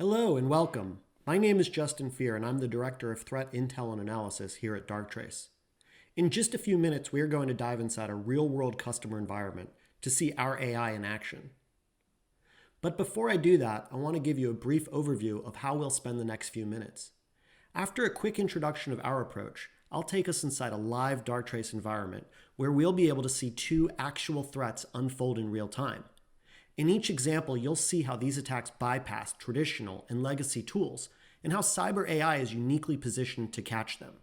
Hello and welcome. My name is Justin Fear and I'm the Director of Threat Intel and Analysis here at Darktrace. In just a few minutes, we are going to dive inside a real-world customer environment to see our AI in action. But before I do that, I want to give you a brief overview of how we'll spend the next few minutes. After a quick introduction of our approach, I'll take us inside a live Darktrace environment where we'll be able to see two actual threats unfold in real time. In each example, you'll see how these attacks bypass traditional and legacy tools and how cyber AI is uniquely positioned to catch them.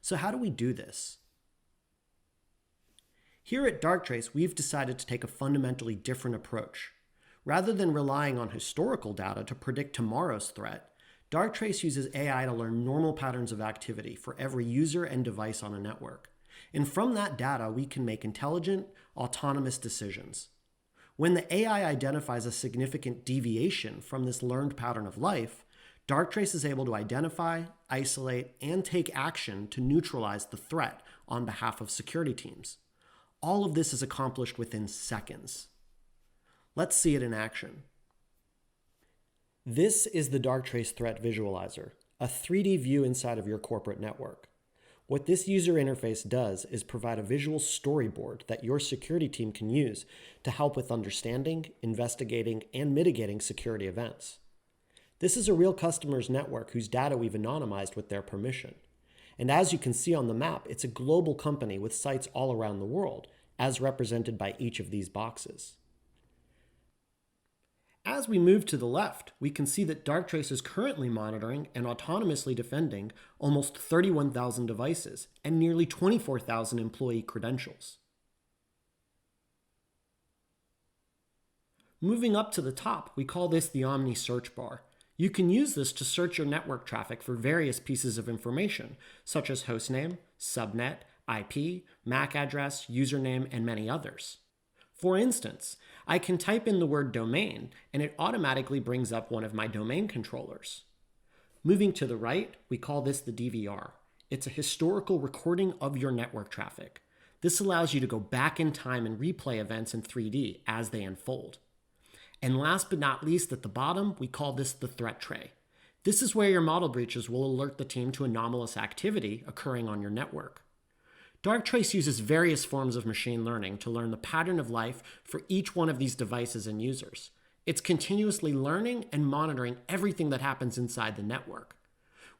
So how do we do this? Here at Darktrace, we've decided to take a fundamentally different approach. Rather than relying on historical data to predict tomorrow's threat, Darktrace uses AI to learn normal patterns of activity for every user and device on a network. And from that data, we can make intelligent, autonomous decisions. When the AI identifies a significant deviation from this learned pattern of life, Darktrace is able to identify, isolate, and take action to neutralize the threat on behalf of security teams. All of this is accomplished within seconds. Let's see it in action. This is the Darktrace Threat Visualizer, a 3D view inside of your corporate network. What this user interface does is provide a visual storyboard that your security team can use to help with understanding, investigating, and mitigating security events. This is a real customer's network whose data we've anonymized with their permission. And as you can see on the map, it's a global company with sites all around the world, as represented by each of these boxes. As we move to the left, we can see that Darktrace is currently monitoring and autonomously defending almost 31,000 devices and nearly 24,000 employee credentials. Moving up to the top, we call this the Omni search bar. You can use this to search your network traffic for various pieces of information, such as hostname, subnet, IP, MAC address, username, and many others. For instance, I can type in the word domain and it automatically brings up one of my domain controllers. Moving to the right, we call this the DVR. It's a historical recording of your network traffic. This allows you to go back in time and replay events in 3D as they unfold. And last but not least, at the bottom, we call this the threat tray. This is where your model breaches will alert the team to anomalous activity occurring on your network. Darktrace uses various forms of machine learning to learn the pattern of life for each one of these devices and users. It's continuously learning and monitoring everything that happens inside the network.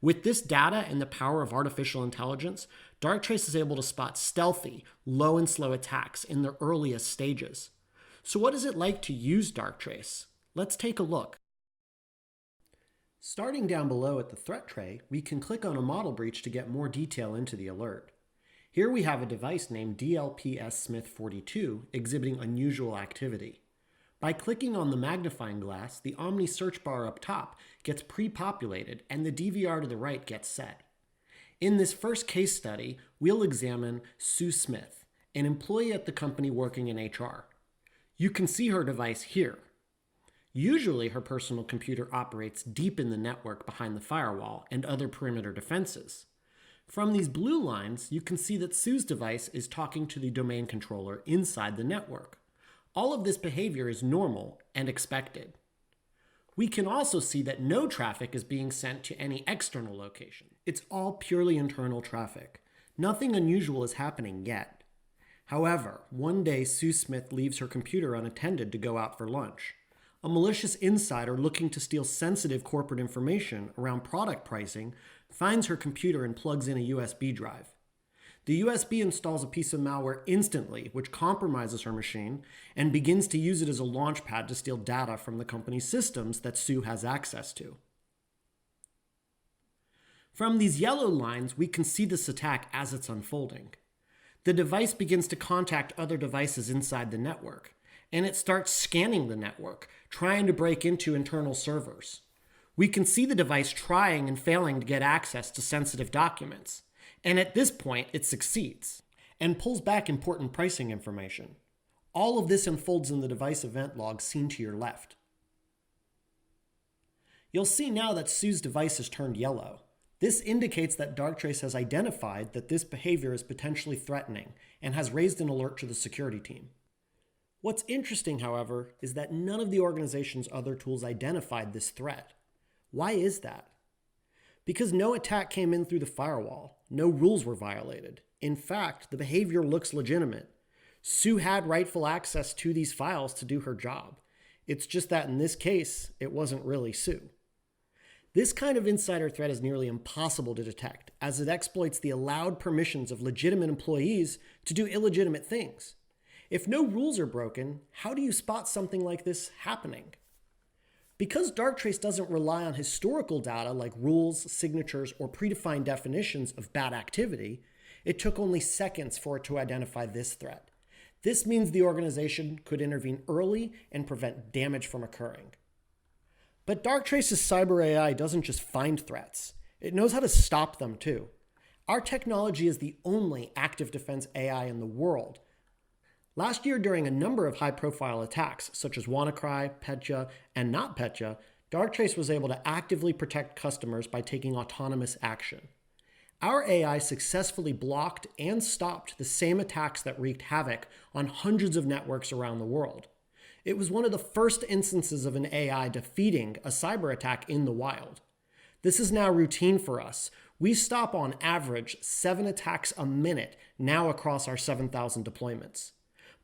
With this data and the power of artificial intelligence, Darktrace is able to spot stealthy, low and slow attacks in their earliest stages. So what is it like to use Darktrace? Let's take a look. Starting down below at the threat tray, we can click on a model breach to get more detail into the alert. Here we have a device named DLPS Smith 42 exhibiting unusual activity. By clicking on the magnifying glass, the Omni search bar up top gets pre-populated and the DVR to the right gets set. In this first case study, we'll examine Sue Smith, an employee at the company working in HR. You can see her device here. Usually her personal computer operates deep in the network behind the firewall and other perimeter defenses. From these blue lines, you can see that Sue's device is talking to the domain controller inside the network. All of this behavior is normal and expected. We can also see that no traffic is being sent to any external location. It's all purely internal traffic. Nothing unusual is happening yet. However, one day Sue Smith leaves her computer unattended to go out for lunch. A malicious insider looking to steal sensitive corporate information around product pricing finds her computer and plugs in a USB drive. The USB installs a piece of malware instantly, which compromises her machine and begins to use it as a launchpad to steal data from the company's systems that Sue has access to. From these yellow lines, we can see this attack as it's unfolding. The device begins to contact other devices inside the network, and it starts scanning the network, trying to break into internal servers. We can see the device trying and failing to get access to sensitive documents. And at this point, it succeeds and pulls back important pricing information. All of this unfolds in the device event log seen to your left. You'll see now that Sue's device has turned yellow. This indicates that Darktrace has identified that this behavior is potentially threatening and has raised an alert to the security team. What's interesting, however, is that none of the organization's other tools identified this threat. Why is that? Because no attack came in through the firewall, no rules were violated. In fact, the behavior looks legitimate. Sue had rightful access to these files to do her job. It's just that in this case, it wasn't really Sue. This kind of insider threat is nearly impossible to detect, as it exploits the allowed permissions of legitimate employees to do illegitimate things. If no rules are broken, how do you spot something like this happening? Because Darktrace doesn't rely on historical data like rules, signatures, or predefined definitions of bad activity, it took only seconds for it to identify this threat. This means the organization could intervene early and prevent damage from occurring. But Darktrace's cyber AI doesn't just find threats. It knows how to stop them too. Our technology is the only active defense AI in the world. Last year, during a number of high-profile attacks, such as WannaCry, Petya, and NotPetya, Darktrace was able to actively protect customers by taking autonomous action. Our AI successfully blocked and stopped the same attacks that wreaked havoc on hundreds of networks around the world. It was one of the first instances of an AI defeating a cyber attack in the wild. This is now routine for us. We stop on average 7 attacks a minute now across our 7,000 deployments.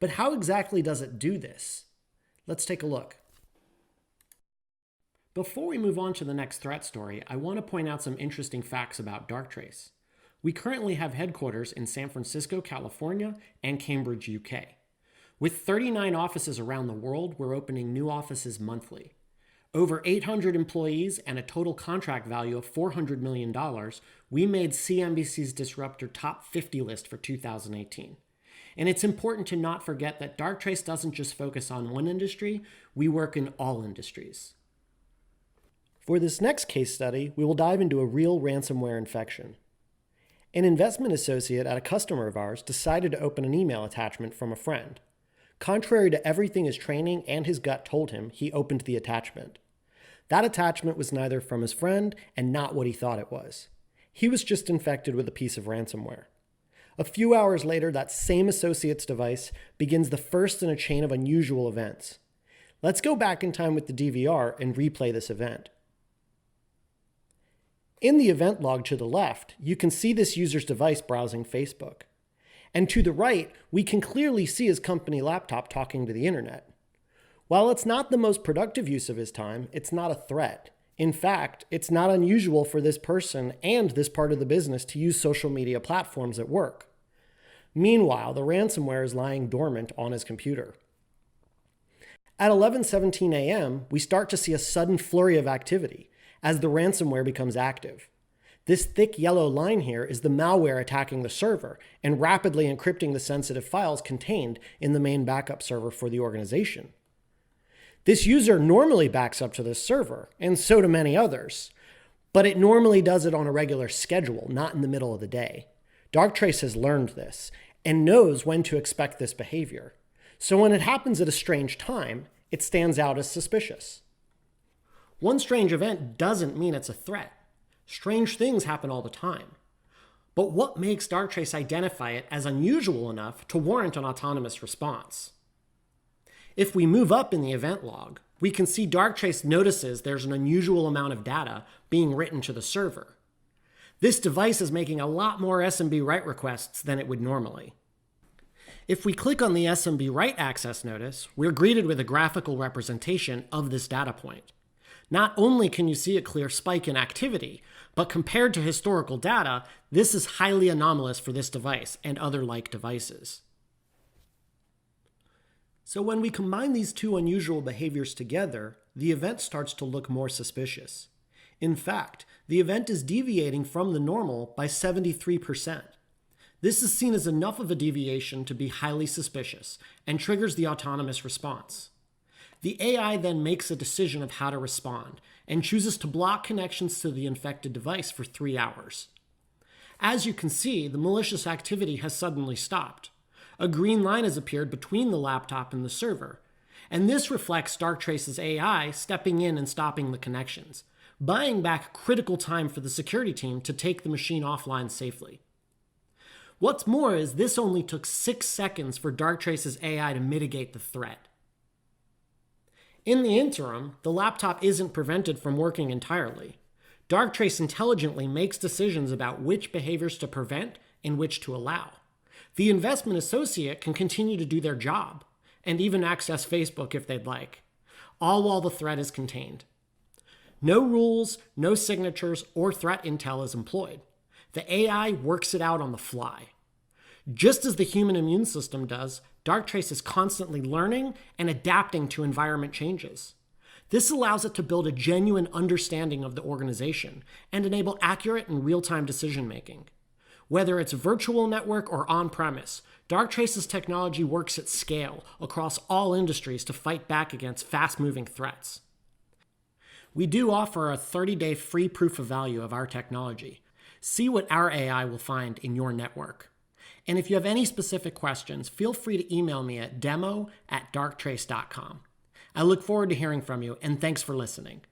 But how exactly does it do this? Let's take a look. Before we move on to the next threat story, I want to point out some interesting facts about Darktrace. We currently have headquarters in San Francisco, California, and Cambridge, UK. With 39 offices around the world, we're opening new offices monthly. Over 800 employees and a total contract value of $400 million, we made CNBC's Disruptor Top 50 list for 2018. And it's important to not forget that Darktrace doesn't just focus on one industry, we work in all industries. For this next case study, we will dive into a real ransomware infection. An investment associate at a customer of ours decided to open an email attachment from a friend. Contrary to everything his training and his gut told him, he opened the attachment. That attachment was neither from his friend and not what he thought it was. He was just infected with a piece of ransomware. A few hours later, that same associate's device begins the first in a chain of unusual events. Let's go back in time with the DVR and replay this event. In the event log to the left, you can see this user's device browsing Facebook. And to the right, we can clearly see his company laptop talking to the internet. While it's not the most productive use of his time, it's not a threat. In fact, it's not unusual for this person and this part of the business to use social media platforms at work. Meanwhile, the ransomware is lying dormant on his computer. At 11:17 a.m., we start to see a sudden flurry of activity as the ransomware becomes active. This thick yellow line here is the malware attacking the server and rapidly encrypting the sensitive files contained in the main backup server for the organization. This user normally backs up to this server, and so do many others, but it normally does it on a regular schedule, not in the middle of the day. Darktrace has learned this and knows when to expect this behavior. So when it happens at a strange time, it stands out as suspicious. One strange event doesn't mean it's a threat. Strange things happen all the time. But what makes Darktrace identify it as unusual enough to warrant an autonomous response? If we move up in the event log, we can see Darktrace notices there's an unusual amount of data being written to the server. This device is making a lot more SMB write requests than it would normally. If we click on the SMB write access notice, we're greeted with a graphical representation of this data point. Not only can you see a clear spike in activity, but compared to historical data, this is highly anomalous for this device and other like devices. So when we combine these two unusual behaviors together, the event starts to look more suspicious. In fact, the event is deviating from the normal by 73%. This is seen as enough of a deviation to be highly suspicious and triggers the autonomous response. The AI then makes a decision of how to respond and chooses to block connections to the infected device for 3 hours. As you can see, the malicious activity has suddenly stopped. A green line has appeared between the laptop and the server, and this reflects Darktrace's AI stepping in and stopping the connections, buying back critical time for the security team to take the machine offline safely. What's more is this only took 6 seconds for Darktrace's AI to mitigate the threat. In the interim, the laptop isn't prevented from working entirely. Darktrace intelligently makes decisions about which behaviors to prevent and which to allow. The investment associate can continue to do their job, and even access Facebook if they'd like, all while the threat is contained. No rules, no signatures, or threat intel is employed. The AI works it out on the fly. Just as the human immune system does, Darktrace is constantly learning and adapting to environment changes. This allows it to build a genuine understanding of the organization and enable accurate and real-time decision-making. Whether it's virtual network or on-premise, Darktrace's technology works at scale across all industries to fight back against fast-moving threats. We do offer a 30-day free proof of value of our technology. See what our AI will find in your network. And if you have any specific questions, feel free to email me at demo@darktrace.com. I look forward to hearing from you, and thanks for listening.